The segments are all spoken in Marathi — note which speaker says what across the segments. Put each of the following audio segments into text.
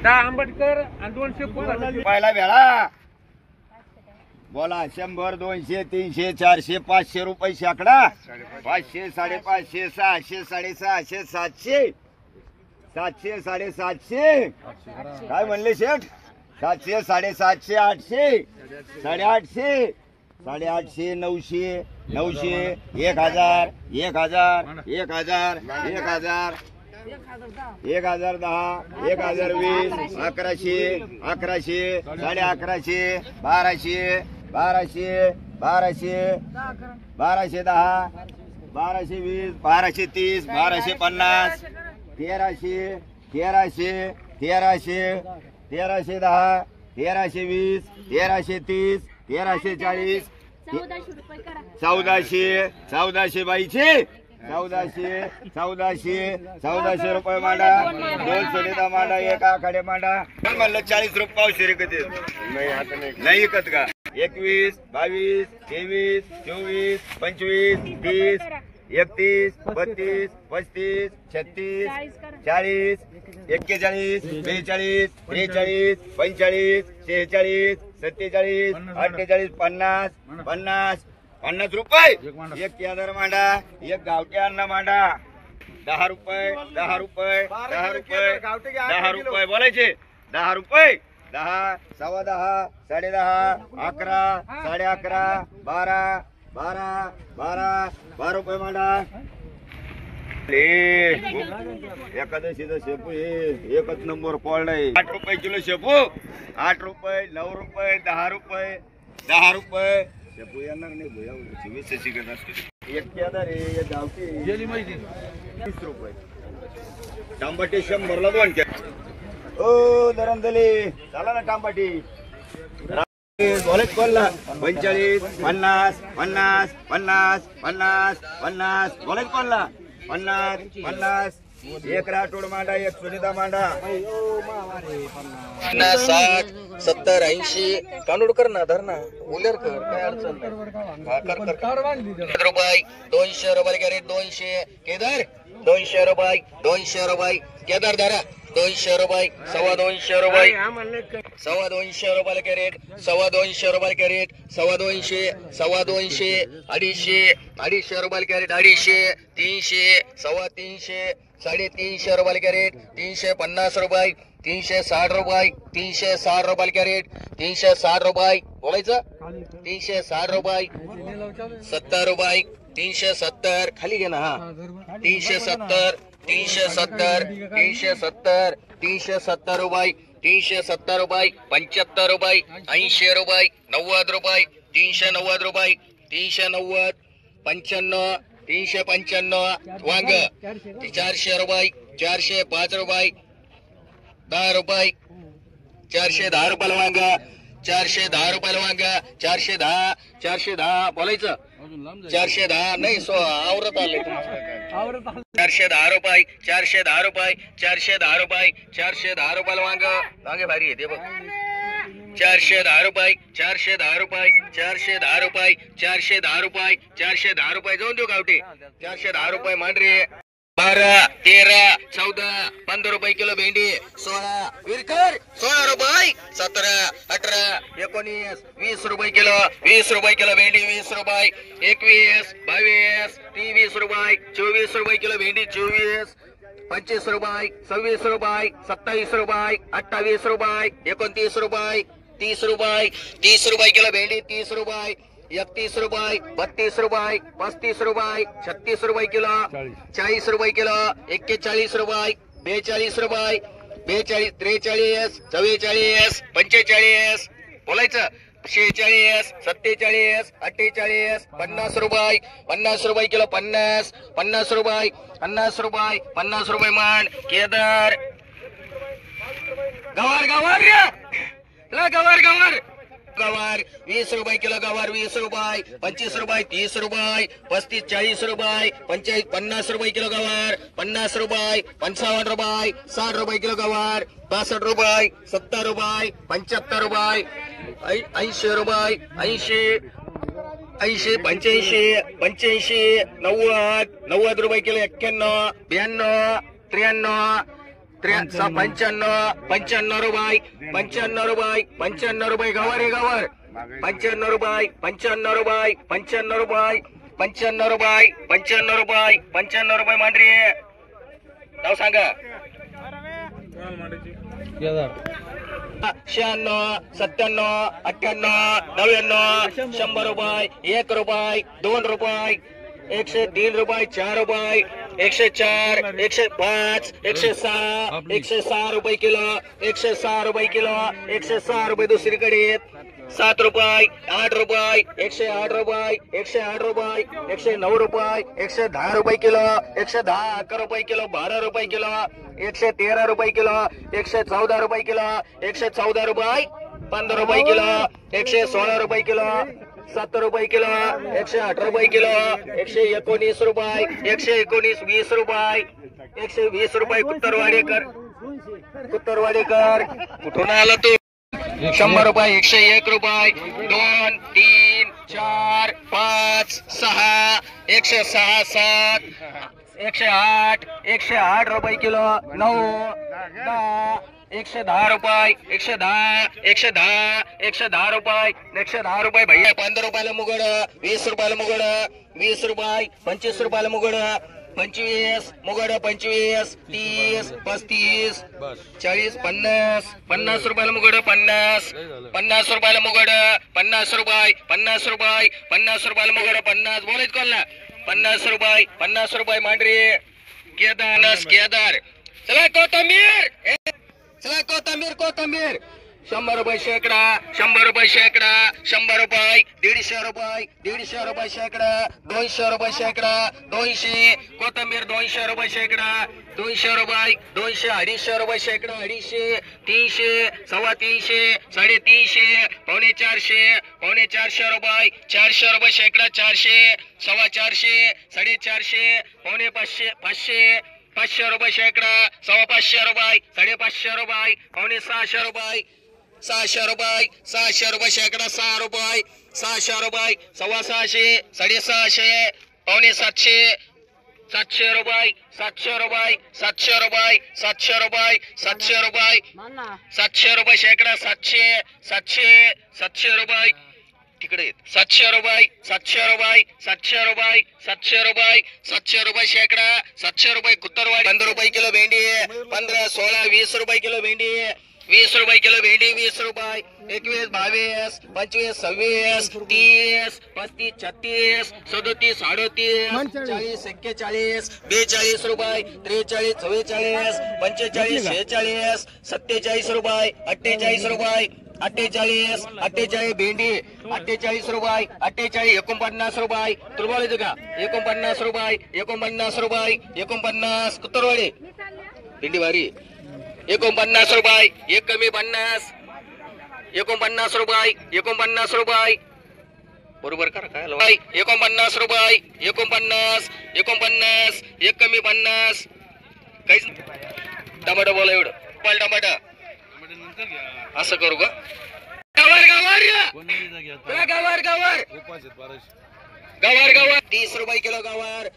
Speaker 1: आंबेडकर आणि 200
Speaker 2: पहिला भेळा बोला 100 200 300 400 500 रुपये शेकडा 500 550 600 650 700 700 750 काय म्हणले शेठ 700 750 800 850 850 900 900 1000 1000 1000 1000 1010 1020 1100 1100 1150 1200 1200 1200 1210 1220 1230 1250 1300 1300 1300 1310 1320 1330 1340 1400 1400 बाईचे 1400 रुपये मांडा 2 सुनीता मांडा 1 आखाडे मांडा म्हणलं 40 रुपये पावशेर कधी नाही विकत का 21 22 23 24 25 30 31 32 35 36 40 41 42 43 45 46 47 48 50 50 50 रुपये 1000 मांडा 1 गावठी अन्न मांडा 10 रुपये 10 रुपये 10 रुपये 10 रुपये बोलायचे 10 रुपये 10 सव्वा 10 साडे 10 11 साडे 11 12 12 12 12 रुपये मांडा एकादशीचा शेपू एकच नंबर पडलाय 8 रुपये किलो शेपू 8 रुपये 9 रुपये 10 रुपये 10 रुपये शेपू येणार नाही भैया 20 शिकत असते 1000 गावठी गेली माहिती 30 रुपये टांबाटी 100 ला 2 ओ दरंदली चला ना टांबाटी कॉलेज कोणला 45 50 50 50 50 50 कॉलेज कोणला 50 50 एक राठोड मांडा 1 सुनीता मांडा
Speaker 3: 50 60 70 80 कानूड कर ना धर ना उलेर कर काय अडचण नाही कर रुपये 200 रुपये कॅरेट 200 केदार 200 रुपये 200 रुपये केदार धरा 200 रुपये 250 रुपये 250 रुपये कॅरेट 250 रुपये कॅरेट 250 250 250 250 रुपये कॅरेट 250 300 350 350 रुपये कॅरेट 350 रुपये 360 रुपये 360 रुपये कॅरेट 360 रुपये बोलायचं 360 रुपये 70 रुपये 370 खाली घे ना हा 370 370 370 370 रुपये 370 रुपये 75 रुपये 80 रुपये 90 रुपये 390 रुपये 390 95 395 वांग 400 रुपये 405 रुपये 10 रुपये 410 रुपये वांग 410 रुपये वांग 410 410 बोलायचं 410 नाही आवरत आले 410 रुपये 410 रुपये 410 रुपये 410 रुपये वांग वांगे भारी आहे ते बघ 410 रुपये 410 रुपये 410 रुपये 410 रुपये 410 रुपये जाऊन देऊ गावटे 410 रुपये मांडरे 12 13 14 15 रुपये किलो भेंडी 16 विरकर 16 रुपये 17 18 19 20 रुपये किलो 20 रुपये किलो भेंडी 20 रुपये 21 22 23 रुपये 24 रुपये किलो भेंडी 24 25 रुपये 26 रुपये 27 रुपये 28 रुपये 29 रुपये 30 रुपये 30 रुपये किलो भेंडी 30 रुपये 31 रुपये 32 रुपये 35 रुपये 36 रुपये किलो 40 रुपये किलो 41 रुपये 42 रुपये 42 43 44 45 बोलायचं 46 47 48 50 रुपये 50 रुपये किलो 50 50 रुपये 50 रुपये 50 रुपये मान केदार गवार गवार ला गवार गवार गवार 20 रुपये किलो गवार 20 रुपये 25 रुपये 30 रुपये 35 40 रुपये 50 रुपये किलो गवार 50 रुपये 55 रुपये 60 रुपये किलो गवार 62 रुपये 70 रुपये 75 रुपये 80 रुपये 80 80 85 85 90 90 रुपये किलो 91 92 93 95 रुपये 95 रुपये 95 रुपये गवर आहे गवर 95 रुपये 95 रुपये 95 रुपये 95 रुपये 95 रुपये 95 रुपये मांडरी नाव सांगा 96 97 98 99 100 रुपये 1 रुपये 2 रुपये 103 रुपये 4 रुपये 104 105 106 106 रुपये किलो 106 रुपये किलो 106 रुपये दुसरीकडे 7 रुपये 8 रुपये 108 रुपये 108 रुपये 109 रुपये 110 रुपये किलो 110 11 रुपये किलो 12 रुपये किलो 113 रुपये किलो 114 रुपये किलो 114 रुपये 15 रुपये किलो 116 रुपये किलो 70 रुपये किलो 118 रुपये किलो 119 रुपये 119 20 रुपये 120 रुपये कुत्तरवाडेकर कुठून आला तू 100 रुपये 101 रुपये 2 3 4 5 6 106 7 108 रुपये किलो 9 10 110 रुपये 110 रुपये भैया 15 रुपयाला मुगड 20 रुपयाला मुगड 20 रुपये 25 रुपयाला मुगड 25 मुगड 25 30 35 40 50 50 रुपयाला मुगड 50 50 रुपयाला मुगड 50 रुपये 50 रुपये 50 रुपयाला मुगड 50 बोलायच कोणला 50 रुपये मांडरी केदार चला कोथंबीर 100 रुपये शेकडा 100 रुपये शेकडा 100 रुपये 150 रुपये 150 रुपये शेकडा 200 रुपये शेकडा 200 कोथंबीर 200 रुपये शेकडा 200 रुपये 200 250 रुपये शेकडा 250 300 सव्वा 300 350 पावणे 400 रुपये 400 रुपये शेकडा 400 सव्वा 400 450 पावणे 500 500 रुपये शेकडा सव्वा 500 रुपये 550 रुपये पावणे 600 रुपये 600 रुपये शेकडा 6 रुपये 600 रुपये सव्वा 600 650 पावणे 700 700 रुपये 700 रुपये शेकडा 700 रुपये तिकडे 700 रुपये शेकडा 700 रुपये कुत्तरवाडी 15 रुपये किलो भेंडी 15 16 20 रुपये किलो भेंडी 20 रुपये किलो भेंडी 20 रुपये 21 22 25 26 30 35 36 37 38 40 41 42 रुपये 43 44 45 46 47 रुपये 48 रुपये 48 भेंडी 48 रुपये 49 रुपये तुला बोलायचं का 49 रुपये 49 कुत्तरवाडी भेंडी भारी 49 रुपये एक कमी 50 49 रुपये बरोबर करा काय 49 रुपये 49 एक कमी 50 काहीच टमाटो बोला एवढं टमाटा असं करू का गवार 30 रुपये किलो गवार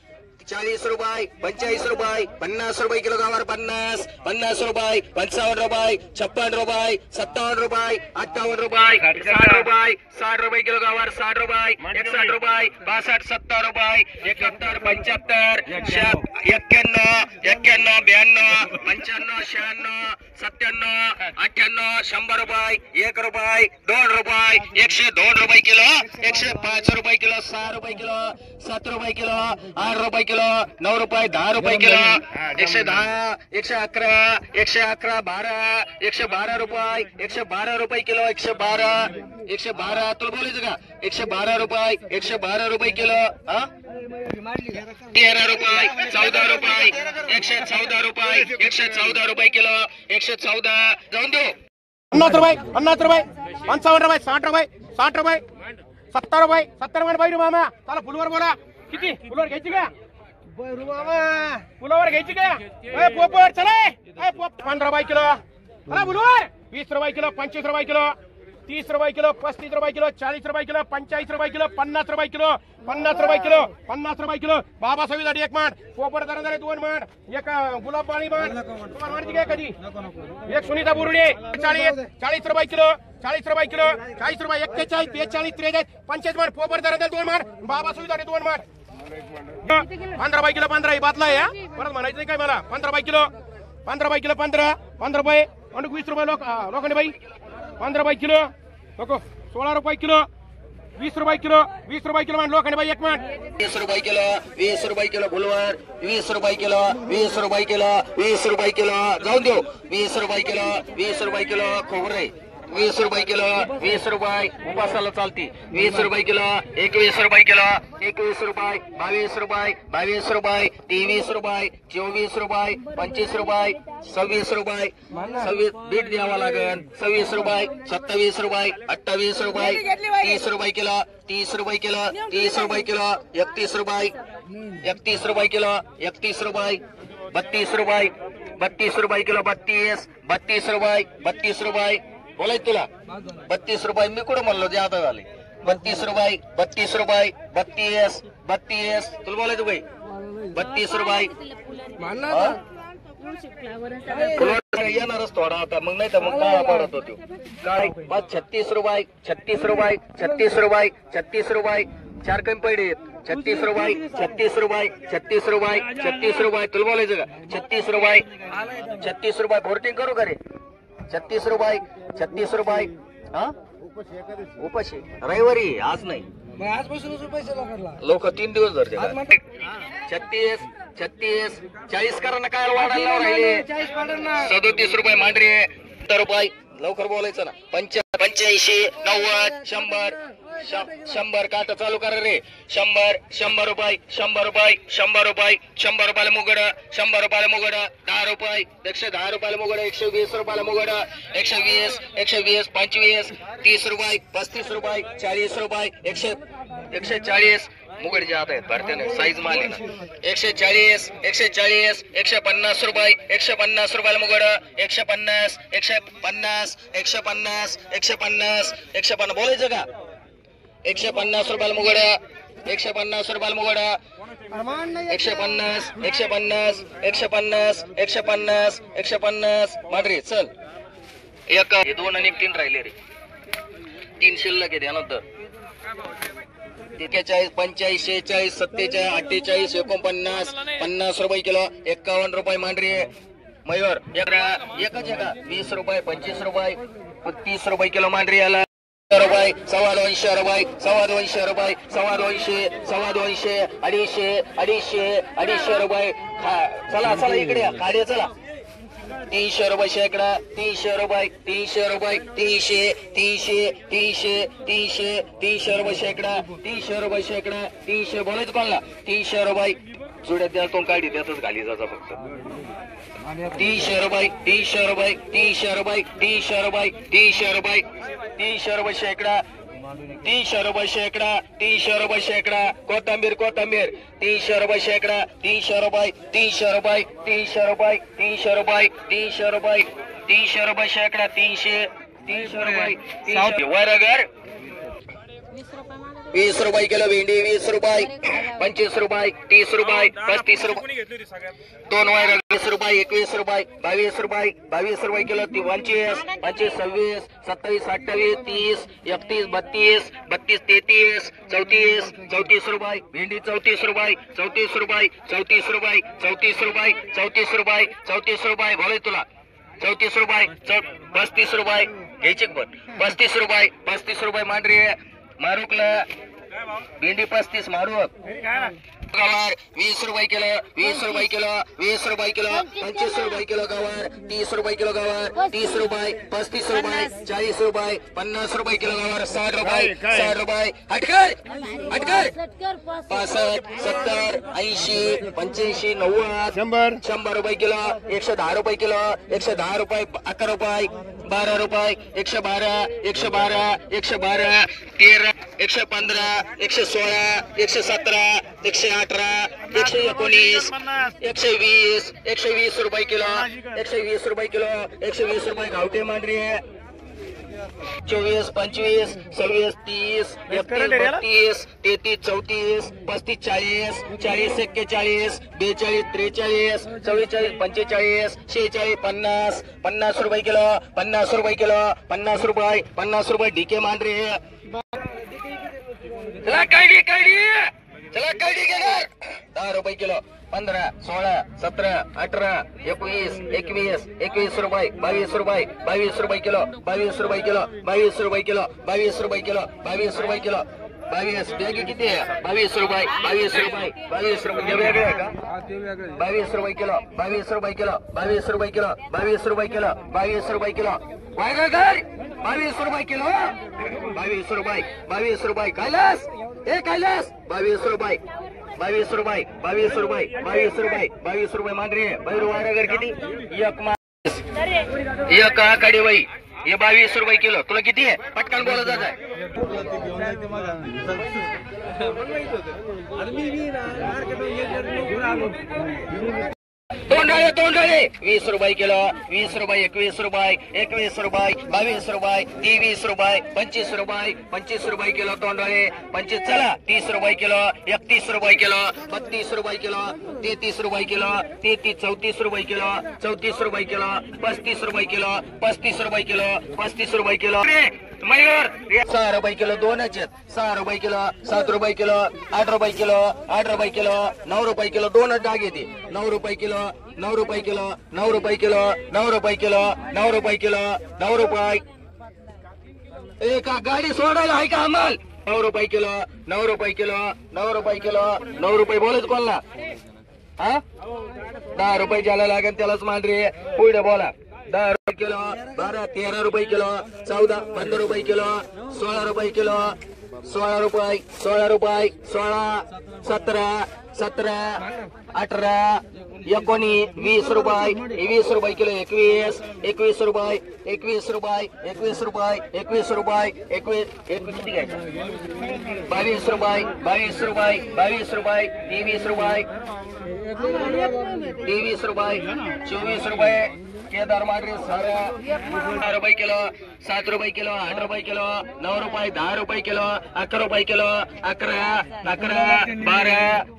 Speaker 3: 40 रुपये 45 रुपये 50 रुपये किलो गवार 50 रुपये 55 रुपये 56 रुपये 57 रुपये 58 रुपये 60 रुपये किलो गवार 60 रुपये 61 रुपये 62 70 रुपये 71 75 91 92 95 96 97 98 100 रुपये 1 रुपये 2 रुपये 102 रुपये किलो 105 रुपये किलो 6 रुपये किलो 7 रुपये किलो 8 रुपये किलो 9 रुपये 10 रुपये किलो 110 111 12 112 रुपये 112 रुपये किलो 112 तुला बोलायचं का 112 रुपये किलो 13 रुपये 14 रुपये 114 रुपये किलो 114 जाऊन दो
Speaker 1: 50 रुपये 55 रुपये 60 रुपये 70 रुपये बैरू मामा चला फुलवर बोला किती फुलवर घ्यायची का बैरू मामा फुलावर घ्यायची का पोपट चला 15 रुपये किलो चला फुलवर 20 रुपये किलो 25 रुपये किलो 30 रुपये किलो, 35 रुपये किलो, 40 रुपये किलो, 45 रुपये किलो, 50 रुपये किलो, 50 रुपये किलो, 50 रुपये किलो. बाबा सवीसाठी एक मांड, पोपट दरादारे 2 मांड, एक गुलाब पाणी मांड. तुम्हाला मांडची काय कधी एक सुनीता बुरुडे 40 रुपये किलो, 40 रुपये किलो, 40 रुपये, 41, 42, 43, 45 मांड, पोपट दरादारे 2 मांड, बाबा सवीसाठी 2 मांड. 15 रुपये किलो, 15 ही बातला आहे. परत म्हणायचं नाही काय मला. 15 रुपये किलो, 15 रुपये किलो, 15 रुपये, 20 रुपये लोकांनी बाई. 15 रुपये किलो, लोक 16 रुपये किलो, 20 रुपये किलो, 20 रुपये किलो मांड लोकांनी बाई एक मांड.
Speaker 3: 20 रुपये किलो, 20 रुपये किलो फुलवर, 20 रुपये किलो, 20 रुपये किलो, 20 रुपये किलो जाऊन देऊ. 20 रुपये किलो, 20 रुपये किलो खोबरे, 20 रुपये किलो, 20 रुपये उपासाला चालती. 20 रुपये किलो, 21 रुपये किलो, 21 रुपये, 22 रुपये, 22 रुपये, 23 रुपये, 24 रुपये, 25 रुपये, 26 रुपये, 26 बीट द्यावा लागेल. 26 रुपये, 27 रुपये, 28 रुपये, 30 रुपये किलो, 30 रुपये किलो, 30 रुपये किलो, 31 रुपये, 31 रुपये किलो, 31 रुपये, 32 रुपये, 32 रुपये किलो, 32 रुपये, 32 रुपये बोलायचं तुला. 32 रुपये मी कुठं म्हणलो जे आता झाले. 32 रुपये, 32 रुपये, 32 तुला बोलायचं बाई. 32 रुपये येणारच थोडा आता, मग नाही तर मग काय पडत होतो काय. 36 रुपये, 36 रुपये, 36 रुपये, 36 रुपये, 4 कमी पडे. 36 रुपये, 36 रुपये, 36 रुपये, 36 रुपये तुला बोलायचं का. 36 रुपये, 36 रुपये फोर्टिंग करू का रे. 36 रुपये, 36 रुपये. हा उपाशी रविवारी आज नाही, लोक 3 दिवस धरते. 36, 36, 40 करा ना. काय वाढायला राहिले. 37 रुपये मांडरे. 70 रुपये लवकर बोलायचं ना. 85, 90, 100 काटा चालू करा रे. 100 रुपये, 100 रुपये, 100 रुपये, 100 रुपयाला मुगड, 100 रुपयाला मुगड. 10 रुपये, 110 रुपयाला मुगड, 120 रुपयाला मुगड, 120, 120, 25, 30 रुपये, 35 रुपये, 40 रुपये, 140 मुगड जे आता आहेत भरते साईज माल आहे ना. 140, 140, 150 रुपये, 150 रुपयाला मुगड, 150, 150, 150, 150, 150 बोलायचं का. 150 रुपयाला मुगड, 150 रुपयाला मुगड, 150, 150, 150, 150, 150 मांडरे चल. एक 2 आणि 3 राहिले रे. 3 शिल्लक आहे त्यानंतर. 41, 45, 46, 47, 48, 49, 50 रुपये किलो, 51 रुपये मांडरे. मयूर एकच आहे का. 20 रुपये, 25 रुपये, 30 रुपये किलो मांडरी याला. रुपये, 250 रुपये, 250 रुपये, 250, 250, 250, 250 रुपये. चला चला इकडे खाडे चला. 300 रुपये शेकडा, 300 रुपये, 300 रुपये, 300, 300, 300, 300, 300 रुपये शेकडा, 300 रुपये शेकडा, 300 बोलायचं कोणाला. 300 रुपये जुड्यात द्या तो काढी त्यातच घाली जायचा फक्त. 300 रुपये, 300 रुपये, 300 रुपये, 300 रुपये, 300 रुपये, 300 रुपये शेकडा, 300 रुपये शेकडा, 300 रुपये शेकडा. कोथंबीर 300 रुपये शेकडा, 300 रुपये, 300 रुपये, 300 रुपये, 300 रुपये, 300 रुपये, 300 रुपये शेकडा, 300, 300 रुपये, 300 वरगर. 20 रुपये किलो भेंडी, 20 रुपये, 25 रुपये, 30 रुपये, 35 रुपये, 2 वायर. 20 रुपये, 21 रुपये, 22 रुपये, 22 रुपये किलो. 25, 25, 26, 27, 28, 30, 31, 32, 32, 33, 34, 34 रुपये भेंडी. 34 रुपये, 34 रुपये, 34 रुपये, 34 रुपये, 34 रुपये, 34 रुपये बोलाय तुला. 34 रुपये, 35 रुपये घ्यायचे पण. 35 रुपये, 35 रुपये मांडरी. मारुकला भेंडी 35 मारुक. गवार 20 रुपये किलो, 20 रुपये किलो, 20 रुपये किलो, 25 रुपये किलो गवार. 30 रुपये किलो गवार, 30 रुपये, 35 रुपये, 40 रुपये, 50 रुपये किलो गवार. 60 रुपये, 60 रुपये. हटकर 65, 70, 80, 85, 90, 100 रुपये किलो. 110 रुपये किलो, 110 रुपये, 11 रुपये, 12 रुपये, 112, 112, 112, 13, 115, 116, 117, 118, 119, 120, 120 रुपये किलो, 120 रुपये किलो, 120 रुपये गावठी मांडरी. 24 25 26 30 31 32 33 34 35 40 40 41 42 43 44 45 46 50 50 रुपये किलो 50 रुपये किलो 50 रुपये डीके मांडरे चला कळडी चला कळडी घेणार 10 रुपये किलो 15 16 17 18 19 21 21 रुपये 22 रुपये 22 रुपये किलो 22 रुपये किलो 22 रुपये किलो 22 रुपये किलो 22 रुपये किलो 22 बॅगी किती आहे 22 रुपये 22 रुपये 22 रुपये वेगळे आहे का 22 रुपये किलो 22 रुपये किलो 22 रुपये किलो 22 रुपये किलो 22 रुपये किलो वायगागर 22 रुपये किलो 22 रुपये कैलास कैलास 22 रुपये 22 रुपये 22 रुपये 22 रुपये 22 रुपये मांडरे बैरू वायगागर किती एक आकडे वही हे 22 रुपये किलो तुला किती आहे पटकन बोलत जात आहे तोंडाळे 20 रुपये किलो 20 रुपये 21 रुपये 21 रुपये 22 रुपये 23 रुपये 25 रुपये 25 रुपये किलो तोंडाळे 25 चला 30 रुपये किलो 31 रुपये किलो 32 रुपये किलो 33 रुपये किलो 33 34 रुपये किलो 34 रुपये किलो 35 रुपये किलो 35 रुपये किलो 35 रुपये किलो मयूर 6 रुपये किलो दोनच आहेत 6 रुपये किलो 7 रुपये किलो 8 रुपये किलो 8 रुपये किलो 9 रुपये किलो दोनच डाग येते 9 रुपये किलो 9 रुपये किलो 9 रुपये किलो 9 रुपये किलो 9 रुपये किलो 9 रुपये एका गाडी सोडायला आहे का अमल 9 रुपये किलो 9 रुपये किलो 9 रुपये किलो 9 रुपये बोलत कोणला हा 10 रुपये ज्याला लागेल त्यालाच मांडरे पुढे बोला 10 रुपये किलो 12 13 रुपये किलो 14 15 रुपये किलो 16 रुपये किलो 16 रुपये 16 रुपये 16 17 17 18 19 20 रुपये 20 रुपये किलो 21 21 रुपये 21 रुपये 21 रुपये 21 रुपये 21 किती घ्यायचं 22 रुपये 22 रुपये 22 रुपये 23 रुपये 23 रुपये 24 रुपये केदार मांडरे सारा 6 रुपये किलो 7 रुपये किलो 8 रुपये किलो 9 रुपये 10 रुपये किलो 11 रुपये किलो 11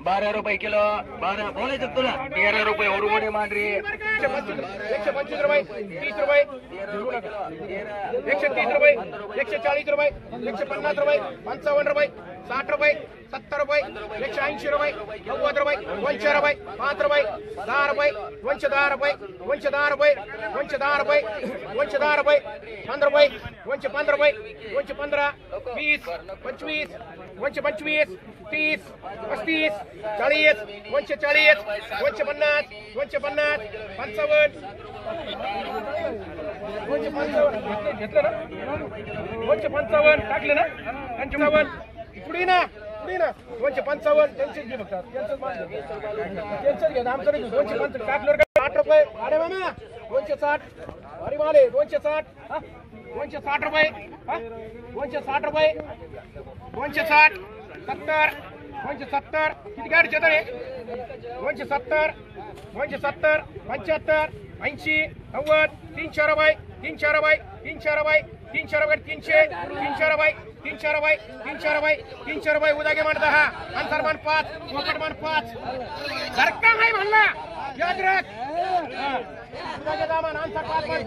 Speaker 3: 12 रुपये किलो 12 बोलायचं तुला 13 रुपये ओरगोडे मांडरे
Speaker 1: 125 रुपये 30 रुपये 130 रुपये 140 रुपये 150 रुपये 55 रुपये 60 रुपये 70 रुपये 180 रुपये 90 रुपये 200 रुपये 5 रुपये 10 रुपये 210 रुपये 210 रुपये 210 रुपये 210 रुपये 15 रुपये 215 रुपये 215 20 25 225 30 35 40 240 250 250 55 घेतलं ना 255 टाकले ना 55 पुढे ना 255 त्यांचेच घे बघतात त्यांचंच घ्या आमचं 255 टाकल्यावर 8 रुपये अरे मामा 260 अरे माले 260 260 रुपये 260 रुपये 260 70 270 किती गाडी चेतर आहे 270 270 75 80 90 300 रुपये 300 रुपये 300 रुपये 300 रुपये 300 रुपये 300 रुपये 300 रुपये 300 रुपये उद्या घे म्हणता हा अंतरमान 5 पोपटमान 5 सरकार नाही म्हणला याद राख उद्याचे दामान अंतर 5
Speaker 3: रुपये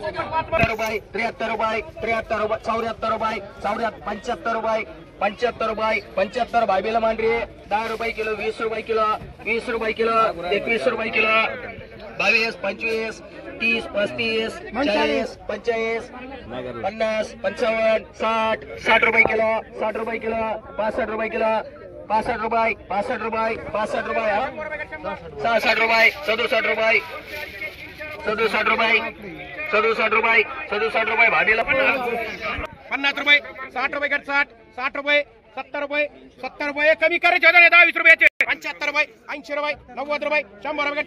Speaker 3: 73 रुपये 73 रुपये 74 रुपये 75 रुपये 75 रुपये 75 भाईला मांडरे 10 रुपये किलो 20 रुपये किलो 20 रुपये किलो 21 रुपये किलो 22 25 30 35 40 45 50 55 60 60 रुपये किलो 60 रुपये किलो 65 रुपये किलो 65 रुपये 65 रुपये 65 रुपये 67 रुपये 67 रुपये 67 रुपये 67 रुपये 67 रुपये भाडीला
Speaker 1: 50 रुपये 60 रुपये 60 रुपये 70 रुपये 70 रुपये कमी करायचे होते 10-20 रुपयाचे 75 रुपये 80 रुपये 90 रुपये 100 रुपये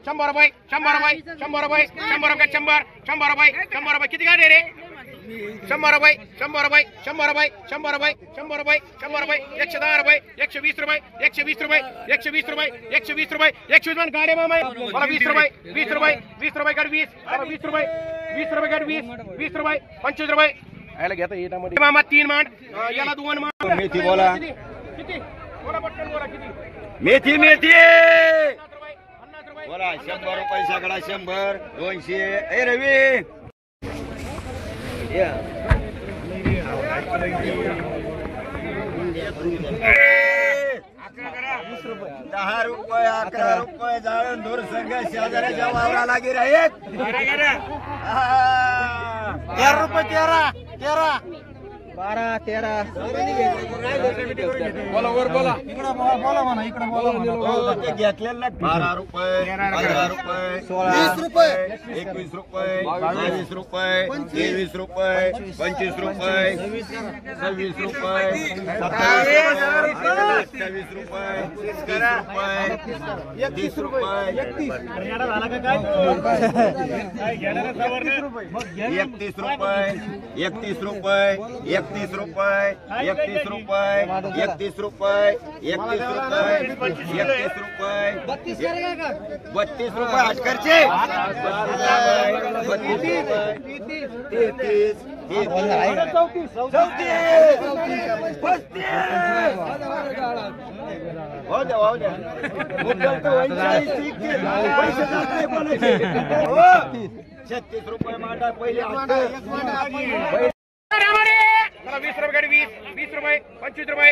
Speaker 1: 100 रुपये 100 रुपये 100 रुपये 100 रुपये 100 रुपये 100 रुपये किती गाडी रे 100 रुपये 100 रुपये 100 रुपये 100 रुपये 100 रुपये 100 रुपये 110 रुपये 120 रुपये 120 रुपये 120 रुपये 120 रुपये 120 गाडी मामा मला 20 रुपये 20 रुपये 20 रुपये गाडी 20 20 रुपये 20 रुपये गाडी 20 20 रुपये 25 रुपये याला घेता येतामध्ये मामा 3 मांड याला 2 मांड
Speaker 2: मेथी बोला.
Speaker 1: किती बोला पटकन बोला किती
Speaker 2: मेथी
Speaker 1: 50 रुपये
Speaker 2: बोला 100 रुपये सगळा 100 200 ए रवी दहा रुपये 11 रुपये जाळून दूर संघ शेजाऱ्याच्या वावराला गिर आहेत
Speaker 1: 13 रुपये 13
Speaker 3: 12 13
Speaker 1: बोला वर बोला
Speaker 2: ते घेतलेलं 12 रुपये 15 रुपये 20 रुपये 21 रुपये 22 रुपये 23 रुपये 25 रुपये 26 रुपये 27 रुपये 30 रुपये 31 रुपये 31 रुपये 31 रुपये 31 रुपये 31 रुपये 31 रुपये 31 रुपये 32 रुपये हटकरचे 36 रुपये मांडा पहिले
Speaker 1: 20 रुपये 20 रुपये 25 रुपये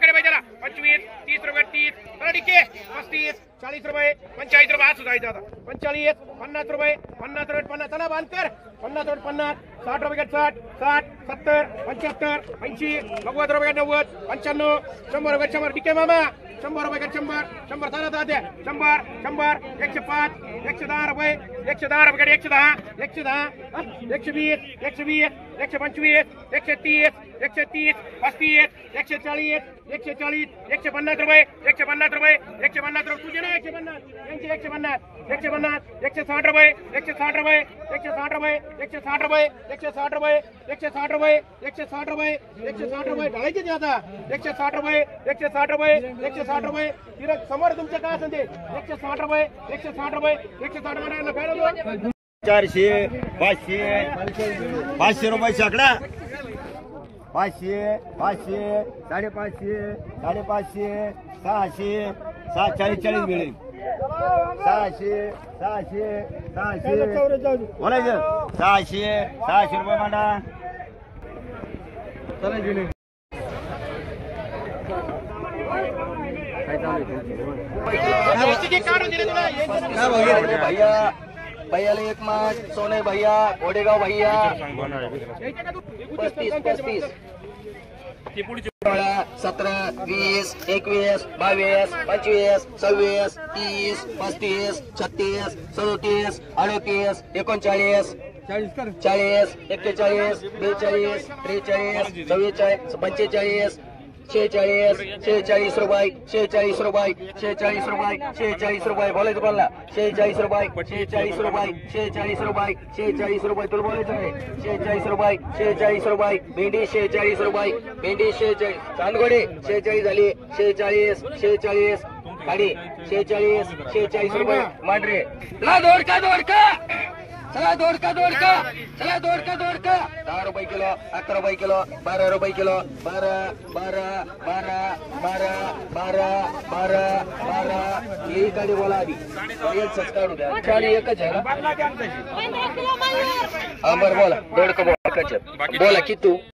Speaker 1: कडे पाहिजे 25 30 रुपये 30 डिके 35 40 रुपये 45 रुपये असं जायचं आता 45 50 रुपये 50 रुपये 50 चला बांधकर 50 रुपये 50 60 रुपये 60 60 70 75 80 90 रुपये 90 95 100 रुपये 100 डिके मामा 100 रुपये 100 चला दाद्या 100 105 110 रुपये 110 रुपये 110 120 120 125 130 130 35 140 140 150 रुपये 150 रुपये 150 रुपये तुझे ना 150 160 रुपये 160 रुपये 160 रुपये 160 रुपये 160 रुपये 160 रुपये 160 रुपये 160 रुपये ढाळायचे ते आता 160 रुपये 160 रुपये 160 रुपये तिला समोर तुमच्या काय असेल ते 160 रुपये 160 रुपये 160 रुपये काय
Speaker 2: 400 500 500 रुपये शेकडा 500 500 550 550 600 640 मिळेल 600 बोलायचं 600 रुपये मांडा
Speaker 3: भैया भैयाला 1 माठ सोने भैया गोडेगाव भैया 35 17 20 21 22 25 26 30 35 36 37 38 39 40 41 42 43 44 45 46 रुपये 46 रुपये 46 रुपये 46 रुपये बोलायचं बोलला 46 रुपये 46 रुपये 46 रुपये 46 रुपये तुला बोलायचं नाही 46 रुपये 46 रुपये भेंडी 46 रुपये भेंडी 46 चांदगोडे 46 झाली 46 गाडी 46 रुपये मांडरे दोडका चला दोडका चला दोडका 10 रुपये किलो 11 रुपये किलो 12 रुपये किलो 12 ही गाडी बोला आधी काढू द्या गाडी एकच आहे ना बरं बोला दोडका बोला बोला किती